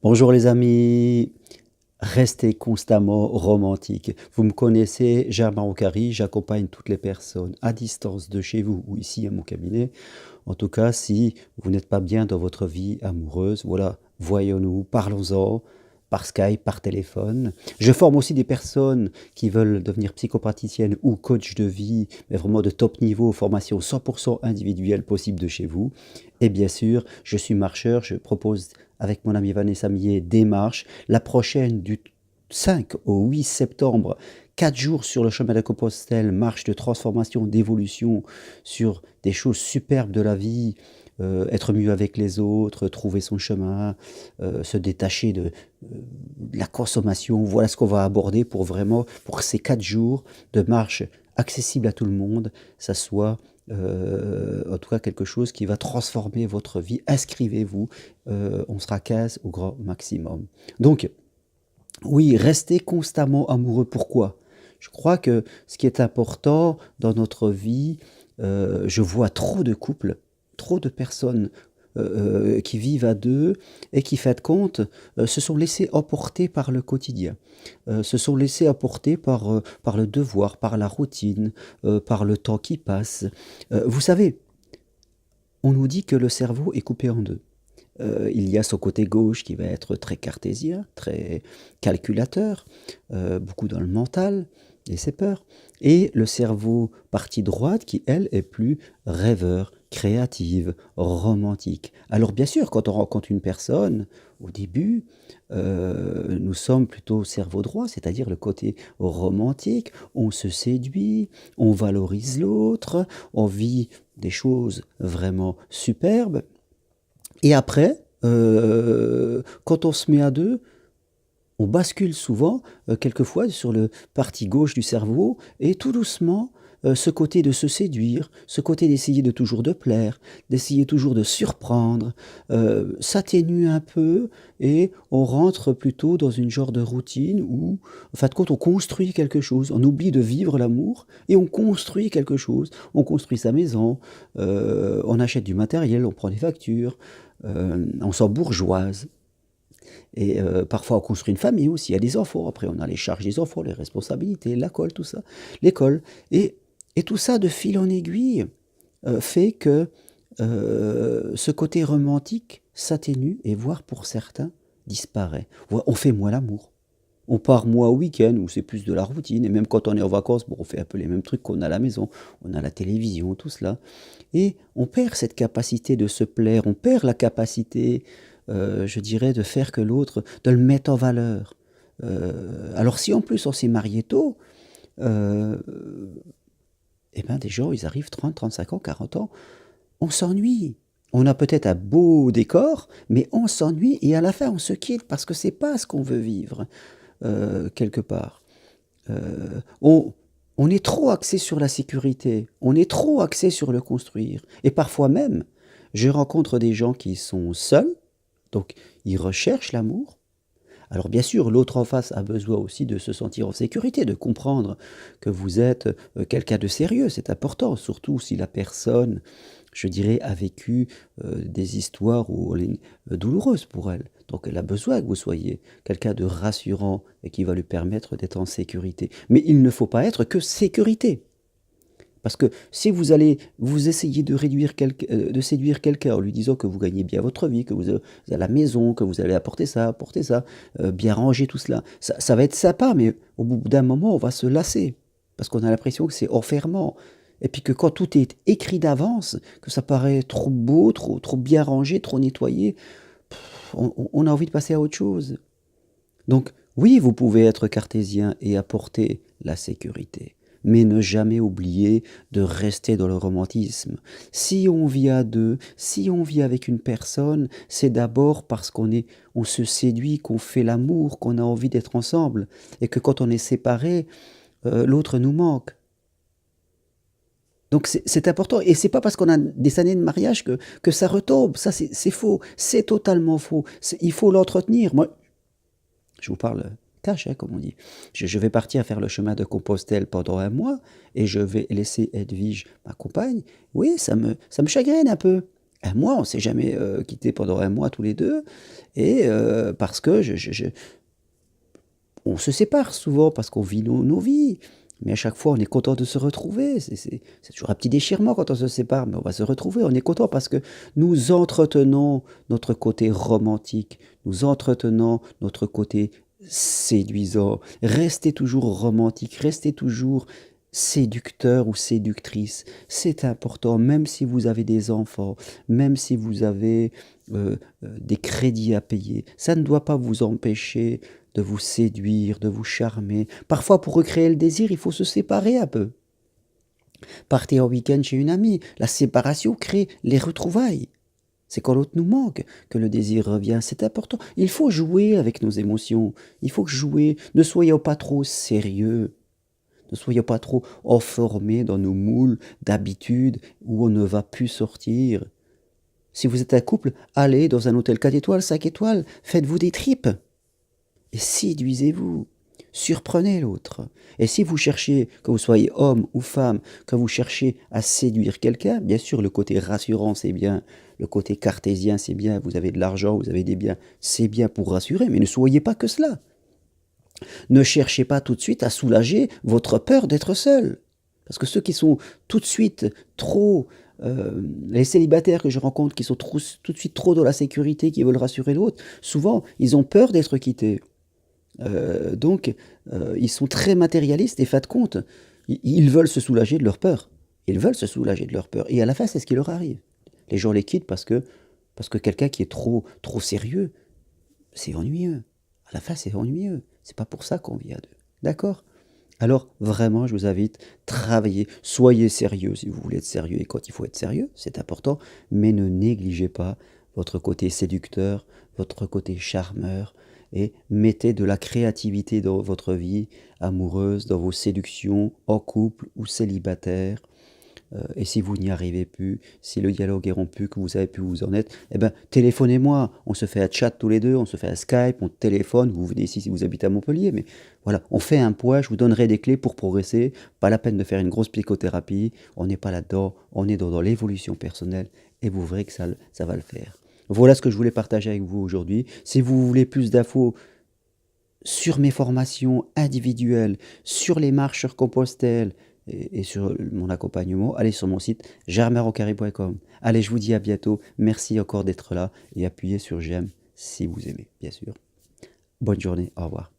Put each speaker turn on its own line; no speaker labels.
Bonjour les amis, restez constamment romantique. Vous me connaissez, Germain Roncary, j'accompagne toutes les personnes à distance de chez vous ou ici à mon cabinet. En tout cas, si vous n'êtes pas bien dans votre vie amoureuse, voilà, voyons-nous, parlons-en par Skype, par téléphone. Je forme aussi des personnes qui veulent devenir psychopraticiennes ou coach de vie, mais vraiment de top niveau, formation 100% individuelle possible de chez vous. Et bien sûr, je suis marcheur, je propose avec mon ami Vanessa Millet des marches. La prochaine du 5 au 8 septembre, 4 jours sur le chemin de Compostelle, marche de transformation, d'évolution sur des choses superbes de la vie, être mieux avec les autres, trouver son chemin, se détacher de la consommation. Voilà ce qu'on va aborder pour vraiment, pour ces 4 jours de marche accessible à tout le monde, ça soit en tout cas quelque chose qui va transformer votre vie. Inscrivez-vous, on sera 15 au grand maximum. Donc, oui, restez constamment amoureux. Pourquoi? Je crois que ce qui est important dans notre vie, je vois trop de couples, trop de personnes qui vivent à deux et qui, fait compte, se sont laissés emporter par le quotidien, se sont laissés emporter par le devoir, par la routine, par le temps qui passe. Vous savez, on nous dit que le cerveau est coupé en deux. Il y a son côté gauche qui va être très cartésien, très calculateur, beaucoup dans le mental et ses peurs, et le cerveau partie droite qui, elle, est plus rêveur, créative, romantique. Alors bien sûr, quand on rencontre une personne, au début, nous sommes plutôt cerveau droit, c'est-à-dire le côté romantique, on se séduit, on valorise l'autre, on vit des choses vraiment superbes, et après, quand on se met à deux, on bascule souvent, quelquefois, sur le partie gauche du cerveau, et tout doucement, ce côté de se séduire, ce côté d'essayer de toujours de plaire, d'essayer toujours de surprendre, s'atténue un peu, et on rentre plutôt dans une genre de routine où, en fin de compte, on construit quelque chose. On oublie de vivre l'amour, et on construit quelque chose. On construit sa maison, on achète du matériel, on prend des factures, on s'embourgeoise. Et parfois, on construit une famille aussi. Il y a des enfants. Après, on a les charges des enfants, les responsabilités, l'école, tout ça. L'école. Et tout ça, de fil en aiguille, fait que ce côté romantique s'atténue et, voire pour certains, disparaît. On fait moins l'amour. On part moins au week-end où c'est plus de la routine. Et même quand on est en vacances, bon, on fait un peu les mêmes trucs qu'on a à la maison. On a la télévision, tout cela. Et on perd cette capacité de se plaire. On perd la capacité, je dirais, de faire que l'autre, de le mettre en valeur. Alors si en plus on s'est marié tôt, euh, eh ben des gens, ils arrivent 30, 35 ans, 40 ans, on s'ennuie. On a peut-être un beau décor, mais on s'ennuie et à la fin on se quitte parce que c'est pas ce qu'on veut vivre, quelque part. On est trop axé sur la sécurité, on est trop axé sur le construire. Et parfois même, je rencontre des gens qui sont seuls, donc ils recherchent l'amour. Alors bien sûr, l'autre en face a besoin aussi de se sentir en sécurité, de comprendre que vous êtes quelqu'un de sérieux, c'est important, surtout si la personne, je dirais, a vécu des histoires douloureuses pour elle. Donc elle a besoin que vous soyez quelqu'un de rassurant et qui va lui permettre d'être en sécurité. Mais il ne faut pas être que sécurité. Parce que si vous allez vous essayer de séduire quelqu'un en lui disant que vous gagnez bien votre vie, que vous avez la maison, que vous allez apporter ça, bien ranger tout cela, ça va être sympa, mais au bout d'un moment, on va se lasser. Parce qu'on a l'impression que c'est enfermant. Et puis que quand tout est écrit d'avance, que ça paraît trop beau, trop bien rangé, trop nettoyé, on a envie de passer à autre chose. Donc oui, vous pouvez être cartésien et apporter la sécurité, mais ne jamais oublier de rester dans le romantisme. Si on vit à deux, si on vit avec une personne, c'est d'abord parce on se séduit, qu'on fait l'amour, qu'on a envie d'être ensemble, et que quand on est séparé, l'autre nous manque. Donc c'est important, et c'est pas parce qu'on a des années de mariage que ça retombe. Ça c'est faux, c'est totalement faux. Il faut l'entretenir. Moi, je vous parle cash, hein, comme on dit. Je vais partir faire le chemin de Compostelle pendant un mois et je vais laisser Edwige, ma compagne. Oui, ça me chagrine un peu. 1 mois, on ne s'est jamais, quittés pendant 1 mois tous les 2 et parce que je on se sépare souvent parce qu'on vit nos vies, mais à chaque fois, on est content de se retrouver. C'est toujours un petit déchirement quand on se sépare, mais on va se retrouver. On est content parce que nous entretenons notre côté romantique, nous entretenons notre côté séduisant. Restez toujours romantique, restez toujours séducteur ou séductrice. C'est important, même si vous avez des enfants, même si vous avez des crédits à payer. Ça ne doit pas vous empêcher de vous séduire, de vous charmer. Parfois, pour recréer le désir, il faut se séparer un peu. Partez en week-end chez une amie. La séparation crée les retrouvailles. C'est quand l'autre nous manque que le désir revient. C'est important. Il faut jouer avec nos émotions. Il faut jouer. Ne soyons pas trop sérieux. Ne soyons pas trop enfermés dans nos moules d'habitude où on ne va plus sortir. Si vous êtes un couple, allez dans un hôtel 4 étoiles, 5 étoiles. Faites-vous des tripes. Et séduisez-vous, surprenez l'autre. Et si vous cherchez, que vous soyez homme ou femme, que vous cherchez à séduire quelqu'un, bien sûr le côté rassurant c'est bien, le côté cartésien c'est bien, vous avez de l'argent, vous avez des biens, c'est bien pour rassurer, mais ne soyez pas que cela. Ne cherchez pas tout de suite à soulager votre peur d'être seul. Parce que ceux qui sont tout de suite trop... les célibataires que je rencontre qui sont tout de suite trop dans la sécurité, qui veulent rassurer l'autre, souvent ils ont peur d'être quittés. Donc, ils sont très matérialistes et faites compte, ils veulent se soulager de leur peur. Ils veulent se soulager de leur peur. Et à la fin, c'est ce qui leur arrive. Les gens les quittent parce que quelqu'un qui est trop sérieux, c'est ennuyeux. À la fin, c'est ennuyeux. C'est pas pour ça qu'on vit à deux. D'accord? Alors, vraiment, je vous invite, travaillez, soyez sérieux si vous voulez être sérieux. Et quand il faut être sérieux, c'est important. Mais ne négligez pas votre côté séducteur, votre côté charmeur, et mettez de la créativité dans votre vie amoureuse, dans vos séductions, en couple ou célibataire. Et si vous n'y arrivez plus, si le dialogue est rompu, que vous savez plus où vous en êtes, eh ben, téléphonez-moi. On se fait un chat tous les deux, on se fait un Skype, on téléphone. Vous venez ici si vous habitez à Montpellier. Mais voilà, on fait un point, je vous donnerai des clés pour progresser. Pas la peine de faire une grosse psychothérapie. On n'est pas là-dedans, on est dans l'évolution personnelle. Et vous verrez que ça va le faire. Voilà ce que je voulais partager avec vous aujourd'hui. Si vous voulez plus d'infos sur mes formations individuelles, sur les marches sur Compostelle et sur mon accompagnement, allez sur mon site germainrocari.com. Allez, je vous dis à bientôt. Merci encore d'être là et appuyez sur j'aime si vous aimez, bien sûr. Bonne journée, au revoir.